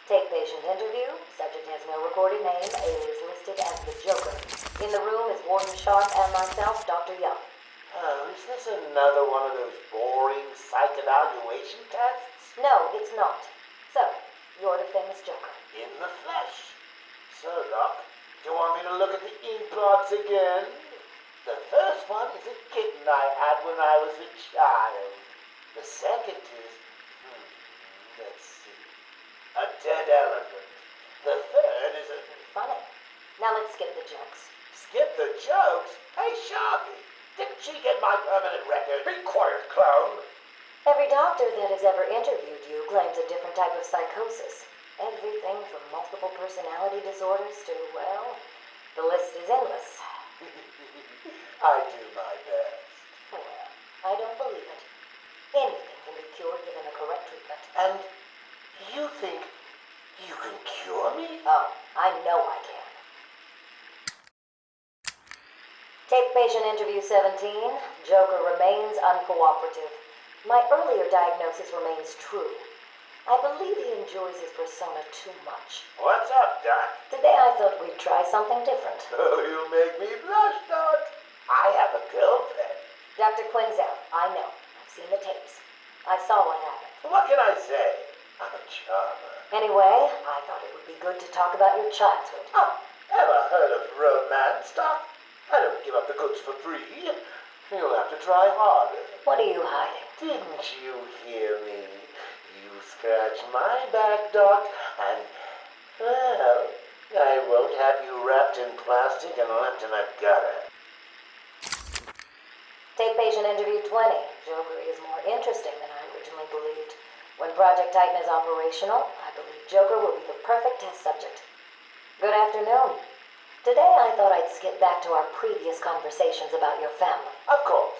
Take patient interview. Subject has no recorded name. Alias listed as the Joker. In the room is Warden Sharp and myself, Dr. Young. Oh, is this another one of those boring psych evaluation tests? No, it's not. So, you're the famous Joker. In the flesh. So, Doc, do you want me to look at the ink blots again? The first one is a kitten I had when I was a child. The second is, let's see, a dead elephant. The third is a... Funny. Now let's skip the jokes. Skip the jokes? Hey, Sharpie, didn't she get my permanent record? Be quiet, clown. Every doctor that has ever interviewed you claims a different type of psychosis. Everything from multiple personality disorders to, well, the list is endless. I do my best. Well, I don't believe it. Anything can be cured given the correct treatment. And you think you can cure me? Oh, I know I can. Take patient interview 17. Joker remains uncooperative. My earlier diagnosis remains true. I believe he enjoys his persona too much. What's up, Doc? Today I thought we'd try something different. Oh, you make me blush, Doc. I have a girlfriend. Dr. Quinzel, I know. I've seen the tapes. I saw what happened. What can I say? I'm a charmer. Anyway, I thought it would be good to talk about your childhood. Oh, ever heard of romance, Doc? I don't give up the goods for free. You'll have to try harder. What are you hiding? Didn't you hear me? You scratch my back, Doc, and, well, I won't have you wrapped in plastic and left in a gutter. Take patient interview 20. Joker is more interesting than I originally believed. When Project Titan is operational, I believe Joker will be the perfect test subject. Good afternoon. Today I thought I'd skip back to our previous conversations about your family. Of course.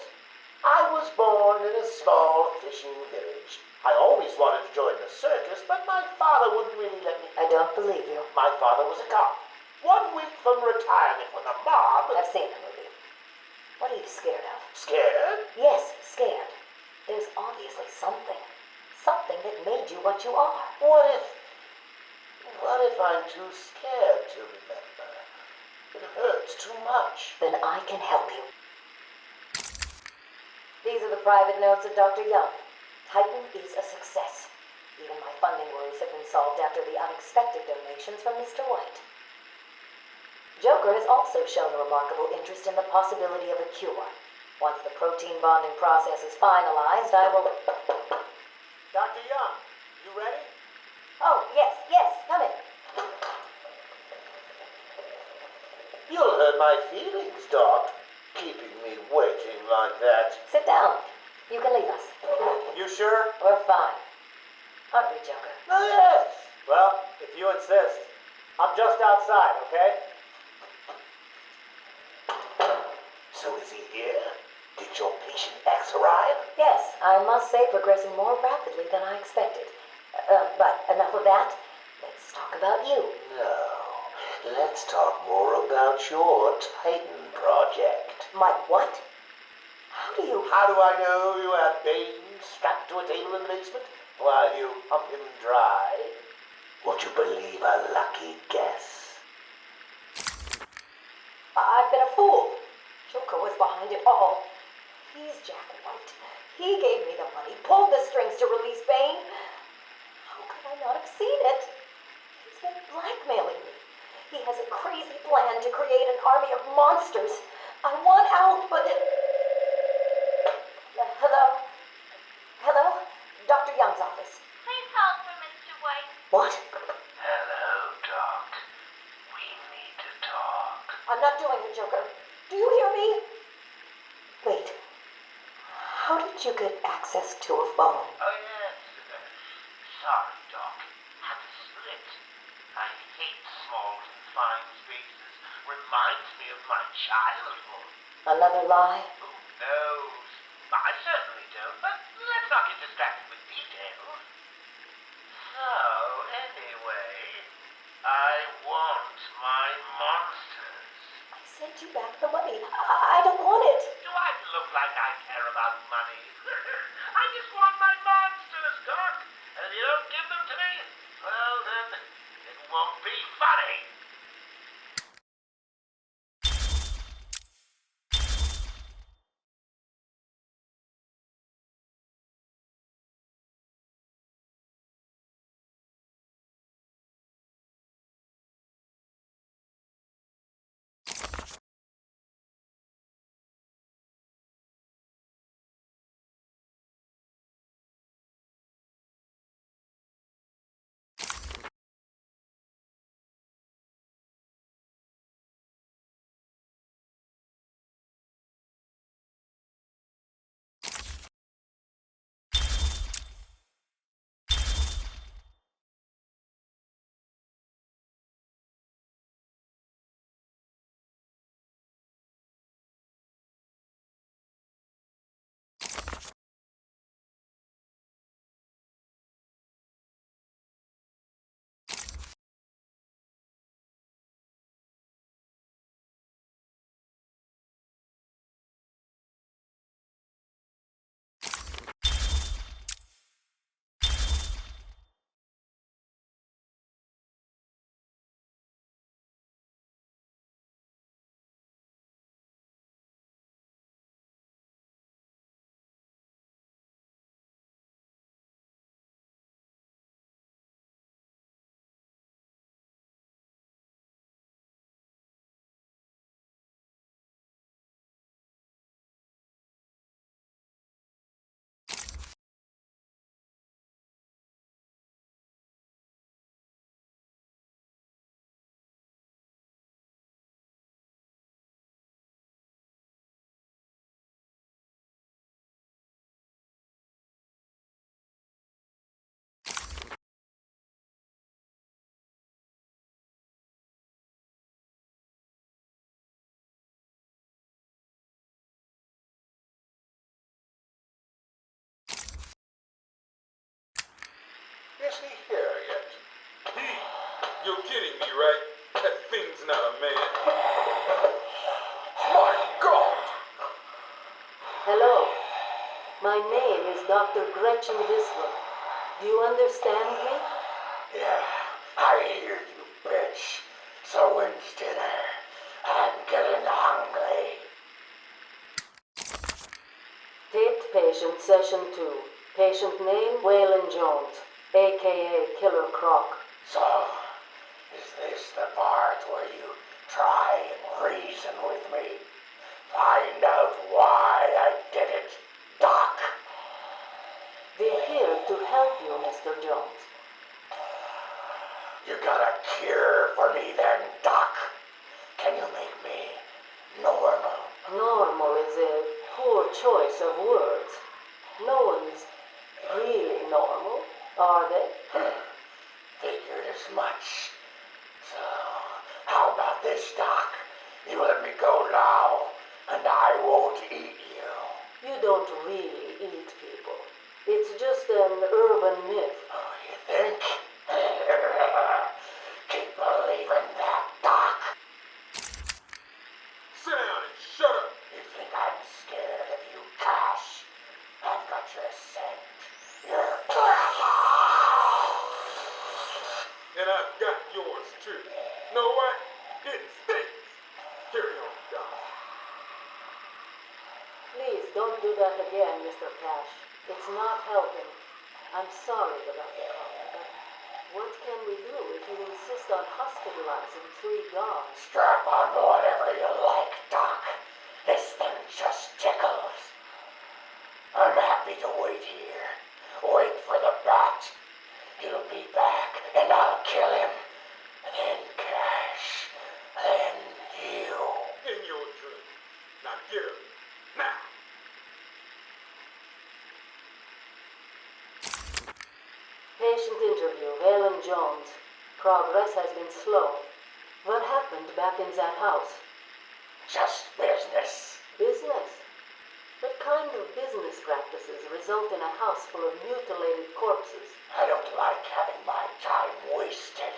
I was born in a small fishing village. I always wanted to join the circus, but my father wouldn't really let me. I don't believe you. My father was a cop. 1 week from retirement when the mob... I've seen the movie. What are you scared of? Scared? Yes, scared. There's obviously something. Something that made you what you are. What if I'm too scared to remember? It hurts too much. Then I can help you. These are the private notes of Dr. Young. Titan is a success. Even my funding worries have been solved after the unexpected donations from Mr. White. Joker has also shown a remarkable interest in the possibility of a cure. Once the protein bonding process is finalized, I will... Dr. Young, you ready? Oh, yes, come in. You'll hurt my feelings, Doc, keeping me waiting like that. Sit down. You can leave us. You sure? We're fine. Aren't we, Joker? Oh, yes. Well, if you insist. I'm just outside, okay? So is he here? Did your patient X arrive? Yes, I must say progressing more rapidly than I expected. But enough of that. Let's talk about you. No. Let's talk more about your Titan project. My what? How do you... How do I know you have Bane strapped to a table in the basement while you pump him dry? Would you believe a lucky guess? I've been a fool. Joker was behind it all. He's Jack White. He gave me the money, pulled the strings to release Bane. How could I not have seen it? He's been blackmailing me. He has a crazy plan to create an army of monsters. I want out, but... Hello? Hello? Dr. Young's office. Please hold for Mr. White. What? Hello, Doc. We need to talk. I'm not doing it, Joker. Do you hear me? Wait. How did you get access to a phone? Oh, yes. Sorry, Doc. Had to split. I hate small, confined spaces. Reminds me of my childhood. Another lie? Who knows? I certainly don't, but let's not get distracted with details. So, anyway, I want my monsters. I sent you back the money. I don't want it. Do I look like I care about money? I just want my monsters, Doc. And if you don't give them to me, well then, actually here yet? You're kidding me, right? That thing's not a man. My God! Hello. My name is Dr. Gretchen Whistler. Do you understand me? Yeah, I hear you, bitch. So when's dinner? I'm getting hungry. Taped patient session 2. Patient name Waylon Jones, a.k.a. Killer Croc. So, is this the part where you try and reason with me? Find out why I did it, Doc. We're here to help you, Mr. Jones. You got a cure for me then, Doc? Can you make me normal? Normal is a poor choice of words. No one's really normal, are they? Figured as much. So, how about this, Doc? You let me go now, and I won't eat you. You don't really eat people. It's just an urban myth. Oh, you think? Keep believing that, Doc. Sit down and shut up. You think I'm scared of you, Cash? I've got your scent. You're... And I've got yours too. Know what? It stinks. Carry on, Doc. Please don't do that again, Mr. Cash. It's not helping. I'm sorry about the comment, but what can we do if you insist on hospitalizing 3 guards? Strap on whatever you like, Doc. This thing just tickles. I'm happy to wait here. Wait for the bat. He'll be back, and I'll kill him. Then Cash. Then you. In your dream. Now get up. Now. Patient interview, Waylon Jones. Progress has been slow. What happened back in that house? Just business. Business? What kind of business practices result in a house full of mutilated corpses? I don't like having my time wasted.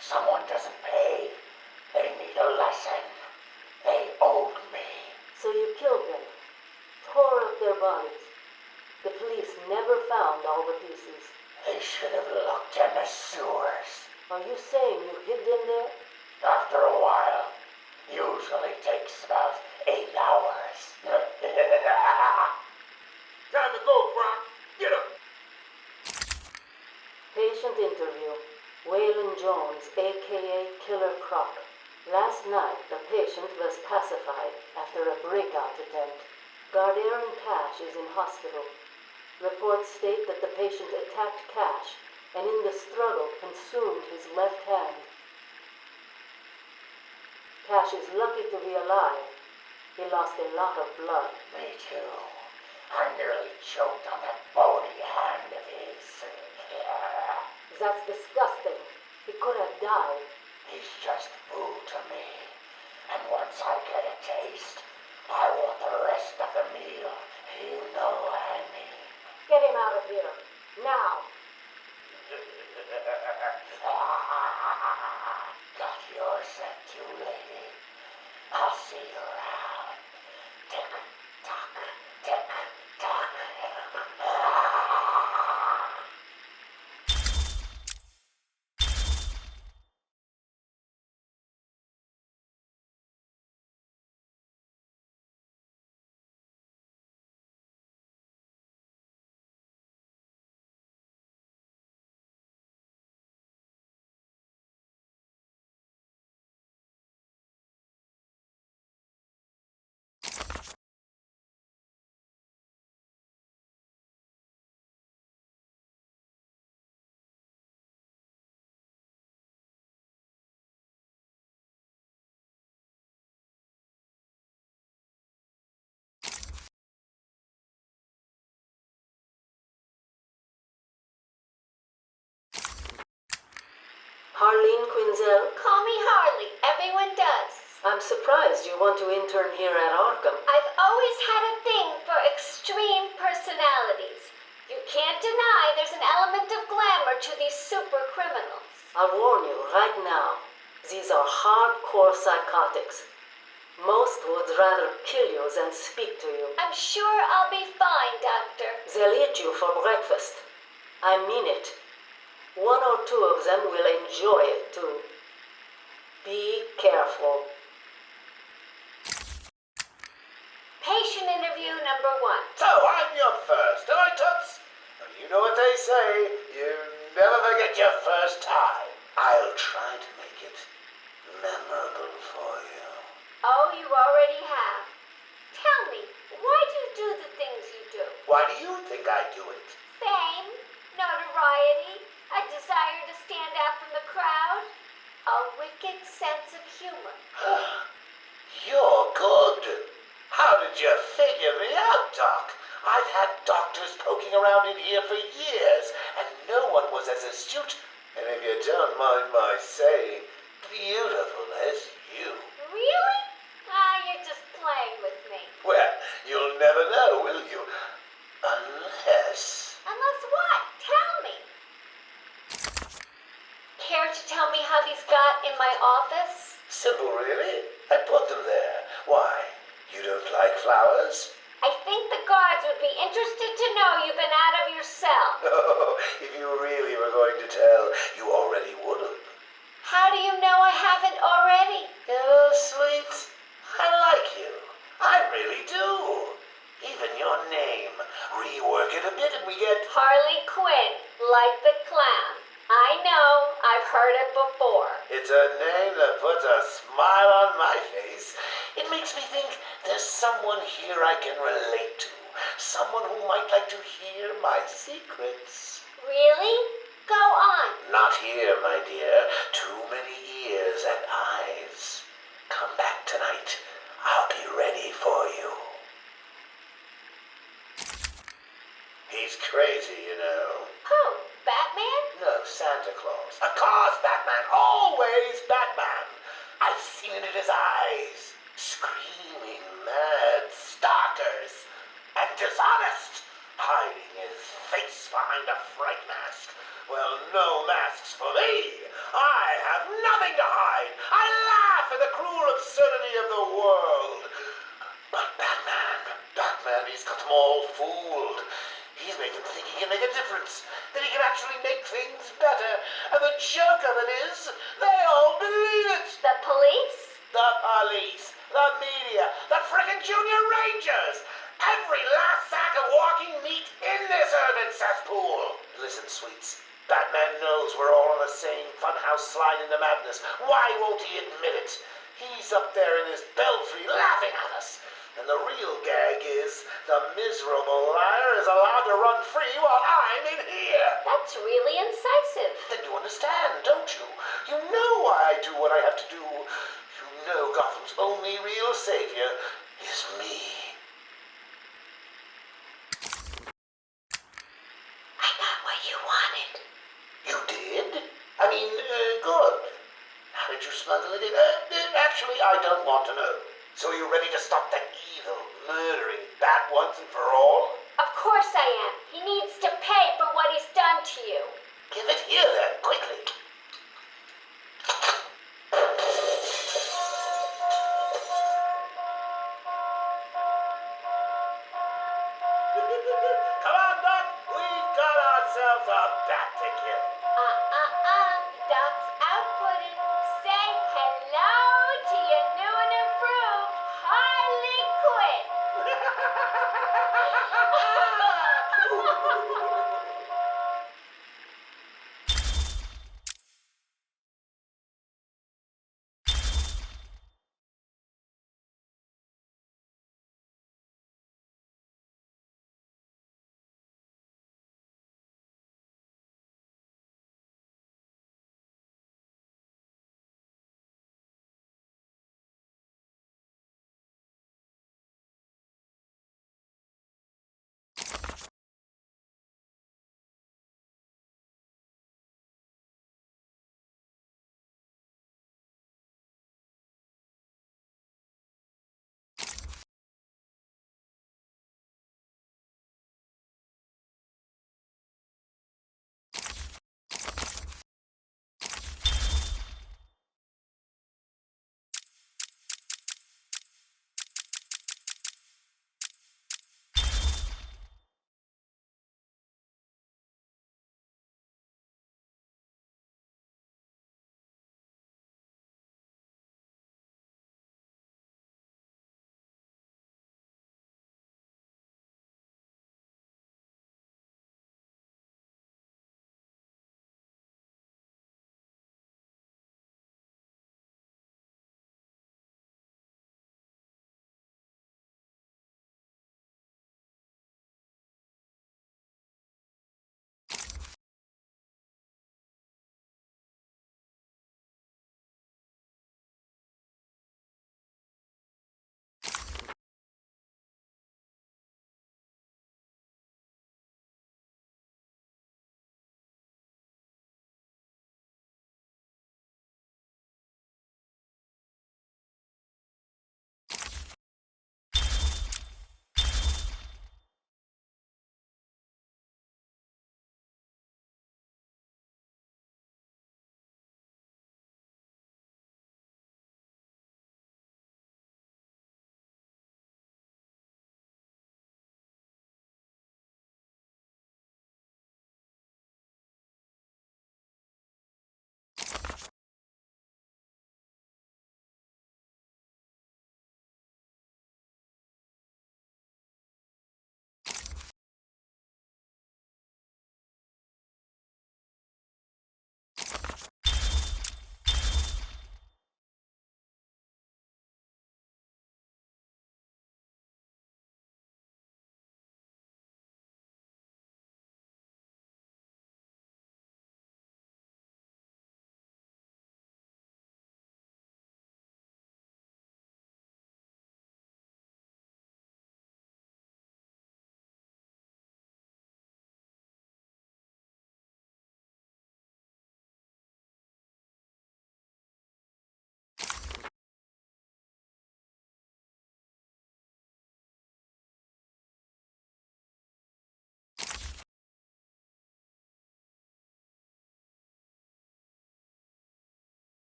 Someone doesn't pay. They need a lesson. They owed me. So you killed them, tore up their bodies. The police never found all the pieces. They should have looked in the sewers. Are you saying you hid them there? After a while. Usually takes about 8 hours. Time to go, Croc. Get up. Patient interview. Waylon Jones, a.k.a. Killer Croc. Last night, the patient was pacified after a breakout attempt. Aaron Cash is in hospital. Reports state that the patient attacked Cash and in the struggle consumed his left hand. Cash is lucky to be alive. He lost a lot of blood. Me too. I nearly choked on that bony hand of his. That's disgusting. He could have died. He's just food to me. And once I get a taste, I want the rest of the meal. You know what I mean. Get him out of here. Now. Got your scent too, lady. I'll see you around. Tick tock, tick tock. Harleen Quinzel? Call me Harley. Everyone does. I'm surprised you want to intern here at Arkham. I've always had a thing for extreme personalities. You can't deny there's an element of glamour to these super criminals. I'll warn you right now, these are hardcore psychotics. Most would rather kill you than speak to you. I'm sure I'll be fine, Doctor. They'll eat you for breakfast. I mean it. One or two of them will enjoy it too. Be careful. Patient interview number 1. So I'm your first, am I, Toots? You know what they say, you never forget your first time. I'll try to make it memorable for you. Oh, you already have. Tell me, why do you do the things you do? Why do you think I do it? Fame, notoriety, a desire to stand out from the crowd, a wicked sense of humor. You're good. How did you figure me out, Doc? I've had doctors poking around in here for years, and no one was as astute, and if you don't mind my saying, beautiful as you. Really? You're just playing with me. Well, you'll never know, will you? Unless... Unless what? Tell me. Care to tell me how these got in my office? Simple, really? I put them there. Why? You don't like flowers? I think the guards would be interested to know you've been out of your cell. Oh, if you really were going to tell, you already would have. How do you know I haven't already? Oh, sweet. I like you. I really do. Even your name. Rework it a bit and we get... Harley Quinn, like the clown. I know, I've heard it before. It's a name that puts a smile on my face. It makes me think there's someone here I can relate to. Someone who might like to hear my secrets. Really? Go on. Not here, my dear. Too many ears and eyes. Come back tonight. I'll be ready for you. He's crazy, you know. Who? Batman? No, Santa Claus. Of course, Batman. Always Batman. I've seen it in his eyes. Screaming mad stalkers. And dishonest. Hiding his face behind a fright mask. Well, no masks for me. I have nothing to hide. I laugh at the cruel absurdity of the world. But Batman, he's got them all fooled. He's made them think he can make a difference, that he can actually make things better. And the joke of it is, they all believe it. The police? The police, the media, the frickin' junior rangers. Every last sack of walking meat in this urban cesspool. Listen, sweets. Batman knows we're all on the same funhouse slide into madness. Why won't he admit it? He's up there in his belfry laughing at us. And the real gag is the miserable liar is allowed to run free while I'm in here. That's really incisive. Then you understand, don't you? You know why I do what I have to do. You know Gotham's only real savior is me. I got what you wanted. You did? I mean, good. How did you smuggle it in? Actually, I don't want to know. So are you ready to stop that evil, murdering bat once and for all? Of course I am. He needs to pay for what he's done to you. Give it here then, quickly.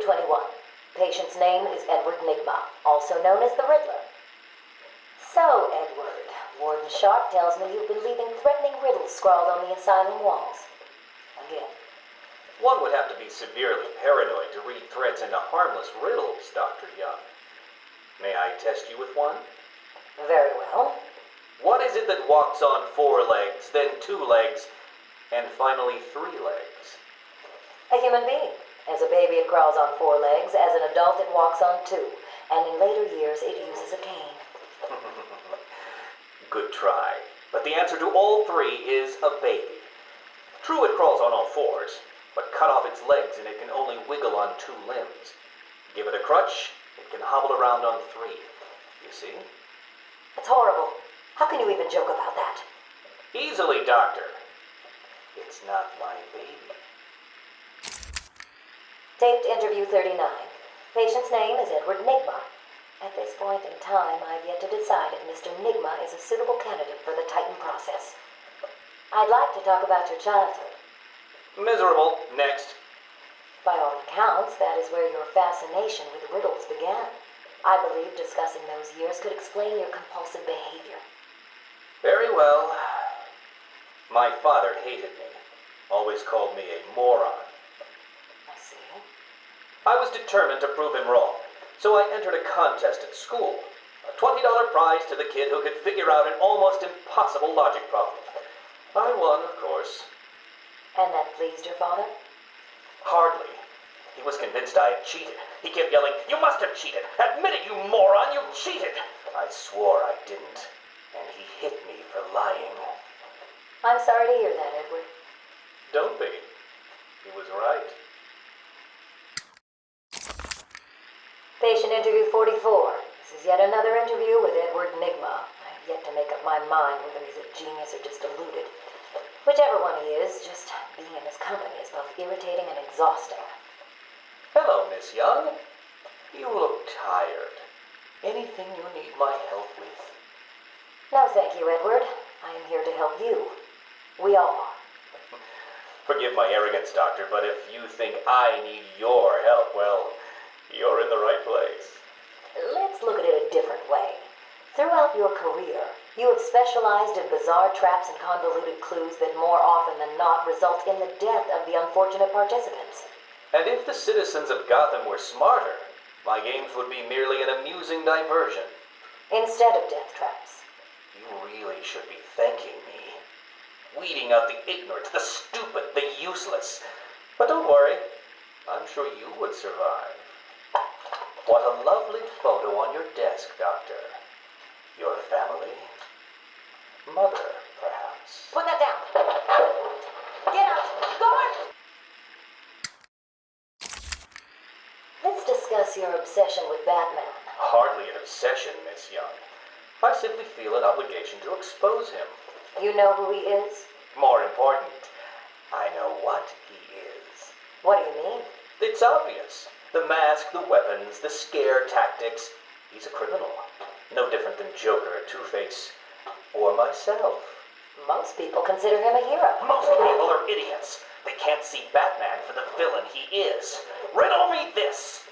2221. Patient's name is Edward Nigma, also known as the Riddler. So, Edward, Warden Sharp tells me you've been leaving threatening riddles scrawled on the asylum walls. Again. One would have to be severely paranoid to read threats into harmless riddles, Dr. Young. May I test you with one? Very well. What is it that walks on 4 legs, then 2 legs, and finally 3 legs? A human being. As a baby, it crawls on 4 legs. As an adult, it walks on 2. And in later years, it uses a cane. Good try. But the answer to all 3 is a baby. True, it crawls on all 4s, but cut off its legs and it can only wiggle on 2 limbs. Give it a crutch, it can hobble around on 3. You see? It's horrible. How can you even joke about that? Easily, Doctor. It's not my baby. Taped interview 39. Patient's name is Edward Nigma. At this point in time, I've yet to decide if Mr. Nigma is a suitable candidate for the Titan process. I'd like to talk about your childhood. Miserable. Next. By all accounts, that is where your fascination with riddles began. I believe discussing those years could explain your compulsive behavior. Very well. My father hated me. Always called me a moron. I see. I was determined to prove him wrong, so I entered a contest at school. A $20 prize to the kid who could figure out an almost impossible logic problem. I won, of course. And that pleased your father? Hardly. He was convinced I had cheated. He kept yelling, "You must have cheated! Admit it, you moron! You cheated!" I swore I didn't, and he hit me for lying. I'm sorry to hear that, Edward. Don't be. He was right. Patient interview 44. This is yet another interview with Edward Nigma. I have yet to make up my mind whether he's a genius or just deluded. Whichever one he is, just being in his company is both irritating and exhausting. Hello, Miss Young. You look tired. Anything you need my help with? No, thank you, Edward. I am here to help you. We all are. Forgive my arrogance, Doctor, but if you think I need your help, well, you're in the right place. Let's look at it a different way. Throughout your career, you have specialized in bizarre traps and convoluted clues that more often than not result in the death of the unfortunate participants. And if the citizens of Gotham were smarter, my games would be merely an amusing diversion. Instead of death traps. You really should be thanking me. Weeding out the ignorant, the stupid, the useless. But don't worry, I'm sure you would survive. What a lovely photo on your desk, Doctor. Your family? Mother, perhaps. Put that down. Get out. Go out. Let's discuss your obsession with Batman. Hardly an obsession, Miss Young. I simply feel an obligation to expose him. You know who he is? More important, I know what he is. What do you mean? It's obvious. The mask, the weapons, the scare tactics. He's a criminal. No different than Joker, Two-Face, or myself. Most people consider him a hero. Most people are idiots. They can't see Batman for the villain he is. Riddle me this.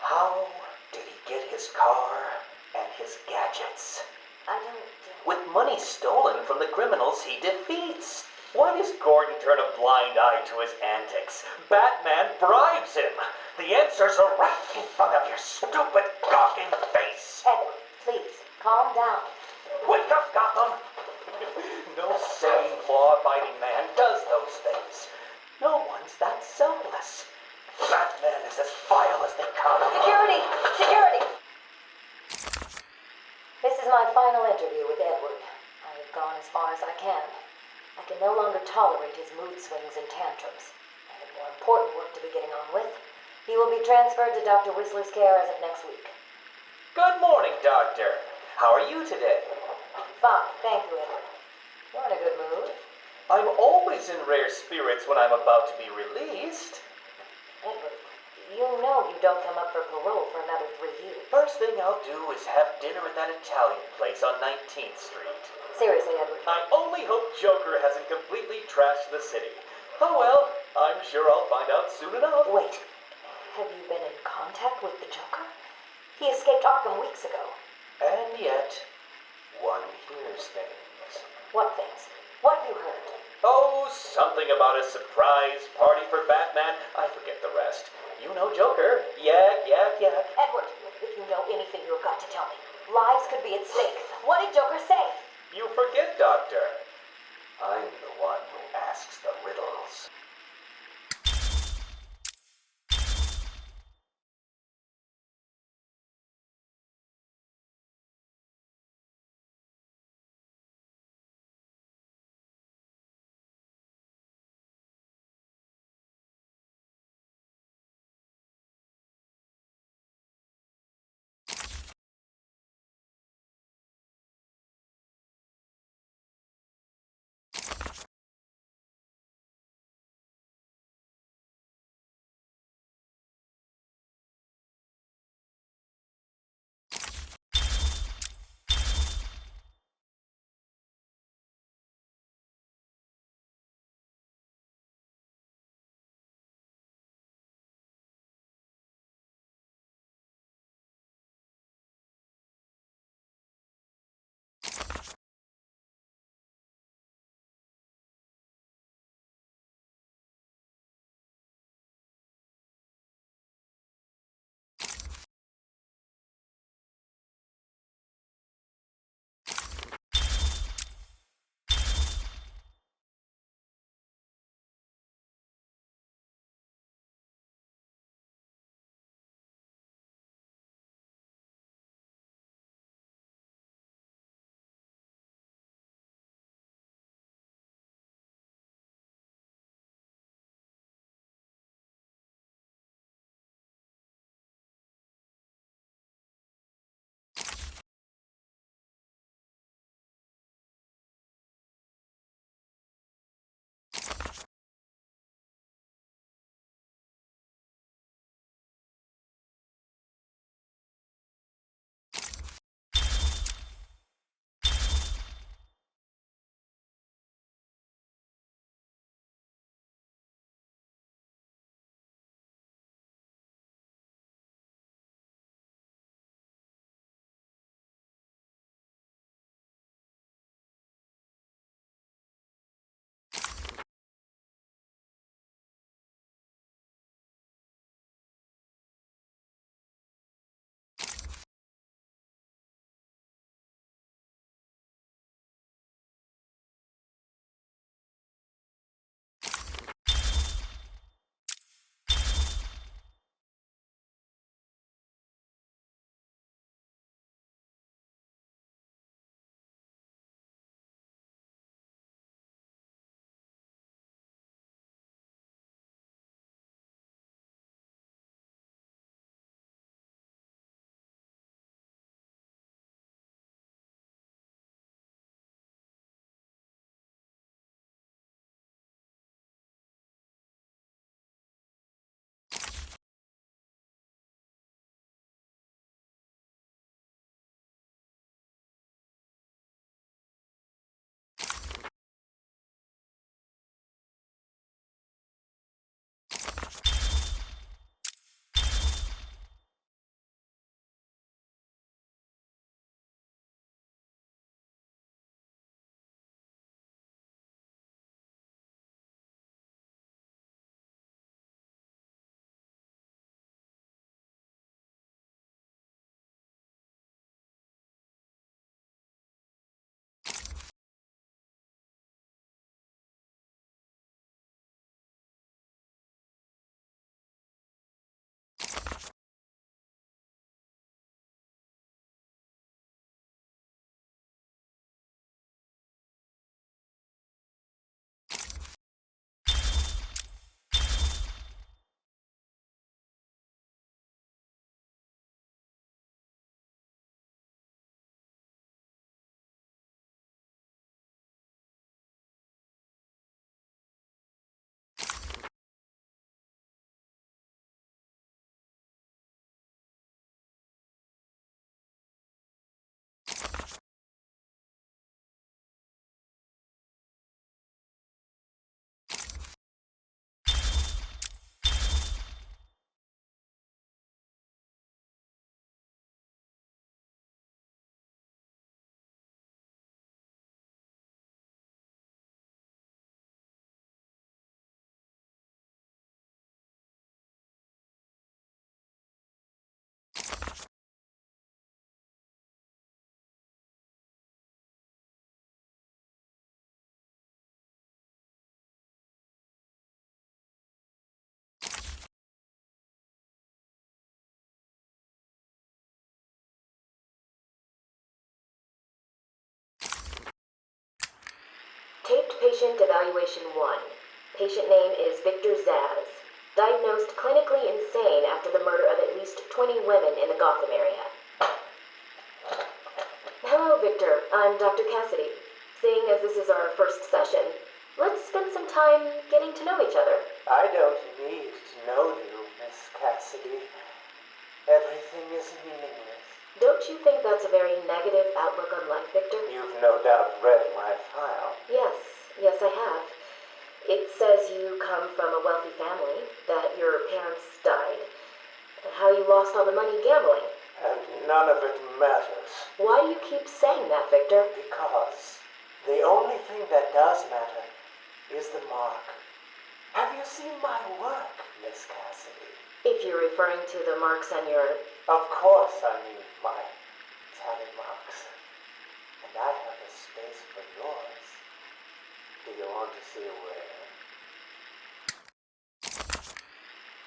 How did he get his car and his gadgets? I don't... With money stolen from the criminals he defeats. Why does Gordon turn a blind eye to his antics? Batman bribes him. The answers are right in front of your stupid, gawking face. Edward, please, calm down. Wake up, Gotham! No sane, law-abiding man does those things. No one's that selfless. Batman is as vile as they come. Security! Security! This is my final interview with Edward. I have gone as far as I can. I can no longer tolerate his mood swings and tantrums. I have more important work to be getting on with. He will be transferred to Dr. Whistler's care as of next week. Good morning, Doctor. How are you today? Fine, thank you, Edward. You're in a good mood. I'm always in rare spirits when I'm about to be released. Edward, you know you don't come up for parole for another 3 years. First thing I'll do is have dinner at that Italian place on 19th Street. Seriously, Edward. I only hope Joker hasn't completely trashed the city. Oh well, I'm sure I'll find out soon enough. Wait. Have you been in contact with the Joker? He escaped Arkham weeks ago. And yet, one hears things. What things? What have you heard? Oh, something about a surprise party for Batman. I forget the rest. You know Joker. Yak, yak, yak. Edward, if you know anything, you've got to tell me. Lives could be at stake. What did Joker say? You forget, Doctor. I'm the one who asks the riddles. Taped patient evaluation 1. Patient name is Victor Zaz. Diagnosed clinically insane after the murder of at least 20 women in the Gotham area. Hello, Victor. I'm Dr. Cassidy. Seeing as this is our first session, let's spend some time getting to know each other. I don't need to know you, Miss Cassidy. Everything is meaningless. Don't you think that's a very negative outlook on life, Victor? You've no doubt read my file. Yes, I have. It says you come from a wealthy family, that your parents died, how you lost all the money gambling. And none of it matters. Why do you keep saying that, Victor? Because the only thing that does matter is the mark. Have you seen my work, Miss Cassidy? If you're referring to the marks on your... Of course I mean my tally marks. And I have a space for yours. Do you want to see where?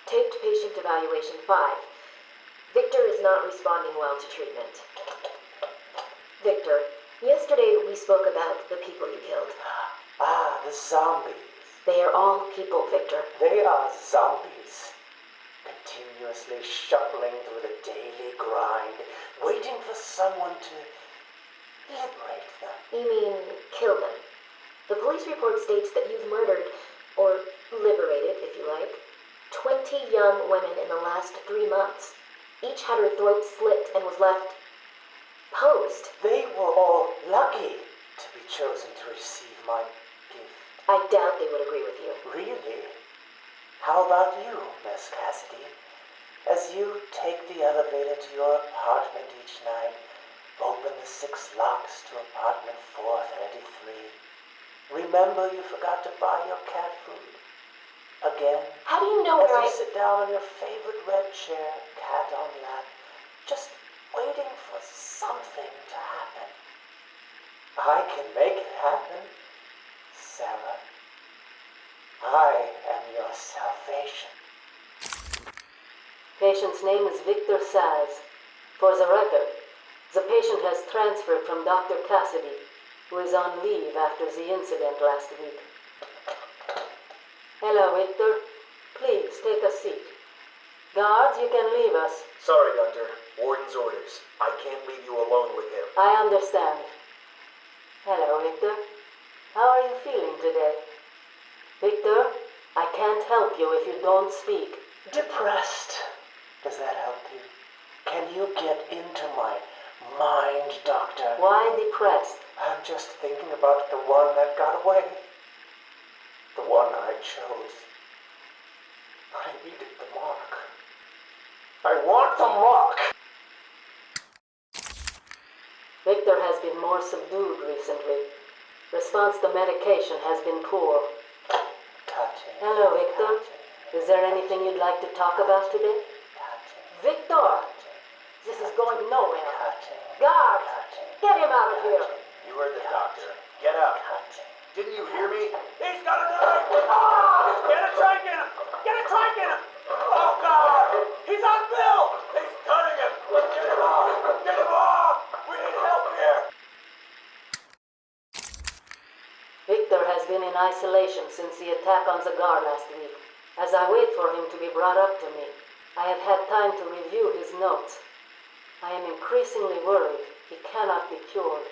Taped patient evaluation 5. Victor is not responding well to treatment. Victor, yesterday we spoke about the people you killed. Ah, the zombies. They are all people, Victor. They are zombies. Continuously shuffling through the daily grind, waiting for someone to liberate them. You mean kill them? The police report states that you've murdered, or liberated, if you like, 20 young women in the last 3 months. Each had her throat slit and was left posed. They were all lucky to be chosen to receive my gift. I doubt they would agree with you. Really? How about you, Miss Cassidy? As you take the elevator to your apartment each night, open the 6 locks to apartment 433. Remember you forgot to buy your cat food. Again, How do you know as where you sit down on your favorite red chair, cat on lap, just waiting for something to happen. I can make it happen, Sarah. I am your salvation. Patient's name is Victor Saz. For the record, the patient has transferred from Dr. Cassidy, who is on leave after the incident last week. Hello, Victor. Please take a seat. Guards, you can leave us. Sorry, Doctor. Warden's orders. I can't leave you alone with him. I understand. Hello, Victor. How are you feeling today? Victor, I can't help you if you don't speak. Depressed. Does that help you? Can you get into my mind, Doctor? Why depressed? I'm just thinking about the one that got away. The one I chose. I needed the mark. I want the mark! Victor has been more subdued recently. Response to medication has been poor. Touching. Hello, Victor. Is there anything you'd like to talk about today? Touching. Victor! This is going nowhere. Touching. Guards! Touching. Get him out of here! You heard the doctor. Get up. Didn't you hear me? He's got a knife! Ah! Get it, try and get him! Get it, try and get him! Oh, God! He's on Bill! He's cutting him! Get him off! Get him off! We need help here! Victor has been in isolation since the attack on Zagar last week. As I wait for him to be brought up to me, I have had time to review his notes. I am increasingly worried he cannot be cured.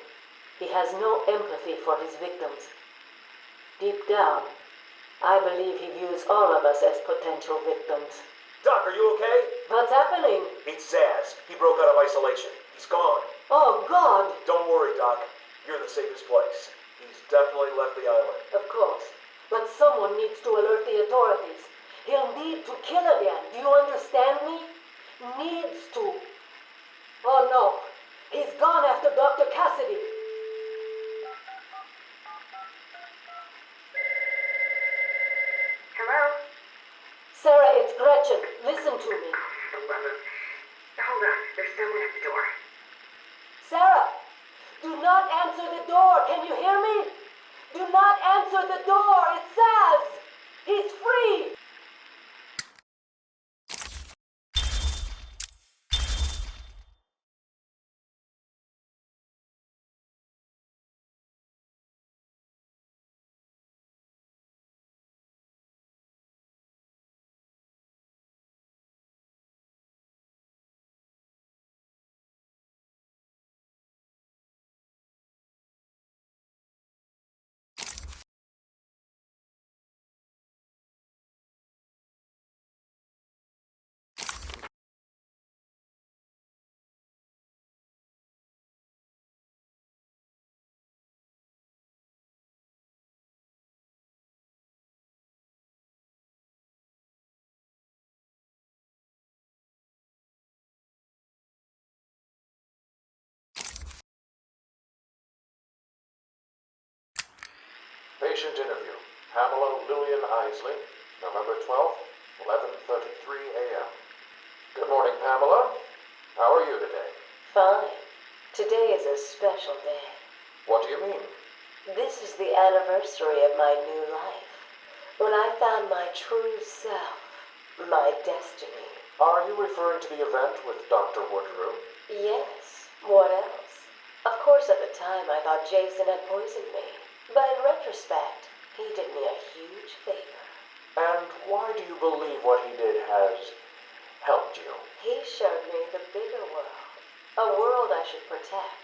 He has no empathy for his victims. Deep down, I believe he views all of us as potential victims. Doc, are you okay? What's happening? It's Zaz. He broke out of isolation. He's gone. Oh, God! Don't worry, Doc. You're in the safest place. He's definitely left the island. Of course. But someone needs to alert the authorities. He'll need to kill again. Do you understand me? Needs to. Oh, no. He's gone after Dr. Cassidy. Hello? Sarah, it's Gretchen. Listen to me. Hold on. There's someone at the door. Sarah, do not answer the door. Can you hear me? Do not answer the door. It says he's free. Patient interview. Pamela Lillian Isley, November 12th, 11:33 a.m. Good morning, Pamela. How are you today? Fine. Today is a special day. What do you mean? This is the anniversary of my new life. When I found my true self, my destiny. Are you referring to the event with Dr. Woodrow? Yes. What else? Of course, at the time I thought Jason had poisoned me. But in retrospect, he did me a huge favor. And why do you believe what he did has helped you? He showed me the bigger world. A world I should protect.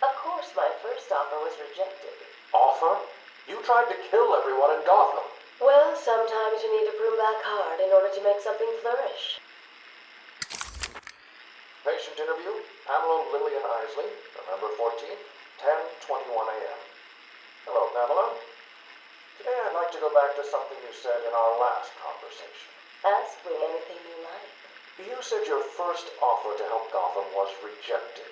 Of course, my first offer was rejected. Offer? You tried to kill everyone in Gotham. Well, sometimes you need to prune back hard in order to make something flourish. Patient interview. Pamela Lillian Isley, November 14th, 10:21 a.m. Hello, Pamela. Today I'd like to go back to something you said in our last conversation. Ask me anything you like. You said your first offer to help Gotham was rejected.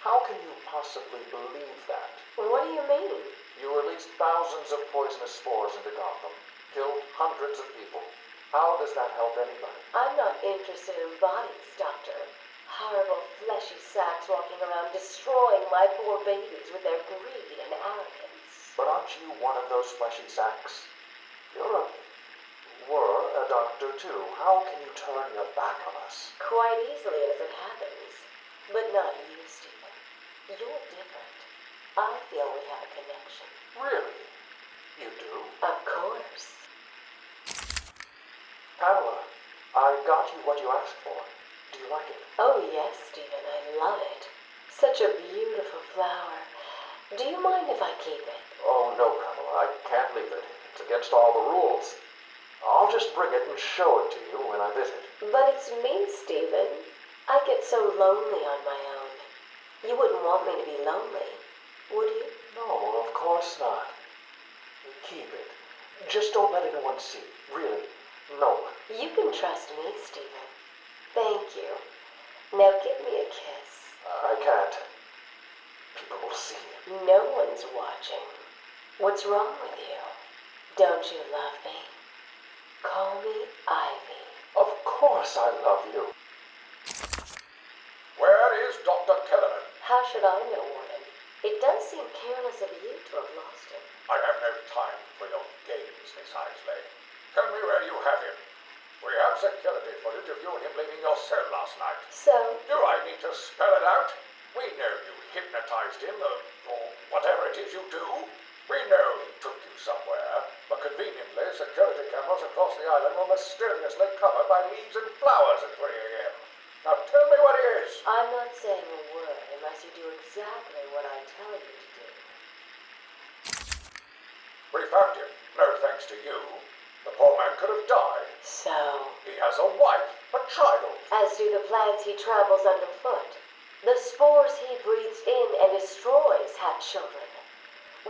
How can you possibly believe that? What do you mean? You released thousands of poisonous spores into Gotham, killed hundreds of people. How does that help anybody? I'm not interested in bodies, Doctor. Horrible fleshy sacks walking around destroying my poor babies with their greed and arrogance. But aren't you one of those fleshy sacks? Were a doctor too. How can you turn your back on us? Quite easily as it happens. But not you, Stephen. You're different. I feel we have a connection. Really? You do? Of course. Pamela, I got you what you asked for. Do you like it? Oh, yes, Stephen, I love it. Such a beautiful flower. Do you mind if I keep it? Oh, no, Pamela, I can't leave it. It's against all the rules. I'll just bring it and show it to you when I visit. But it's me, Stephen. I get so lonely on my own. You wouldn't want me to be lonely, would you? No, of course not. Keep it. Just don't let anyone see. Really, no one. You can trust me, Stephen. Thank you. Now give me a kiss. I can't. People will see. No one's watching. What's wrong with you? Don't you love me? Call me Ivy. Of course I love you. Where is Dr. Kellerman? How should I know, Warden? It does seem careless of you to have lost him. I have no time for your games, Miss Isley. Tell me where you have him. We have security footage of you and him leaving your cell last night. So, Do I need to spell it out? We know you hypnotized him, or whatever it is you do. We know he took you somewhere, but conveniently, security cameras across the island were mysteriously covered by leaves and flowers at 3 a.m. Now tell me what he is. I'm not saying a word unless you do exactly what I tell you to do. We found him, no thanks to you. The poor man could have died. So, He has a wife, a child. as do the plants he tramples underfoot. The spores he breathes in and destroys have children.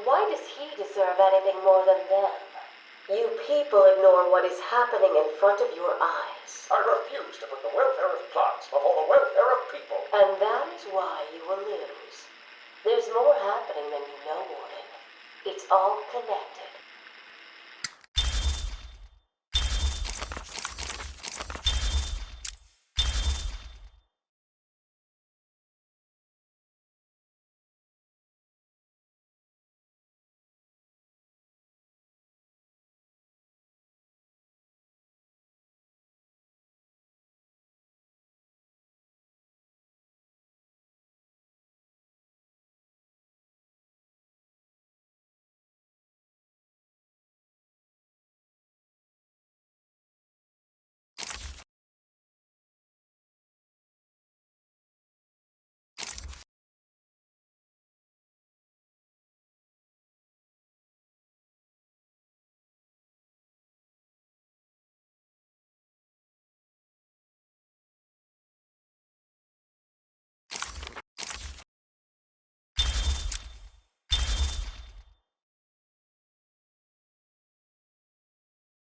Why does he deserve anything more than them? You people ignore what is happening in front of your eyes. I refuse to put the welfare of plants before the welfare of people. And that is why you will lose. There's more happening than you know, Warden. It's all connected.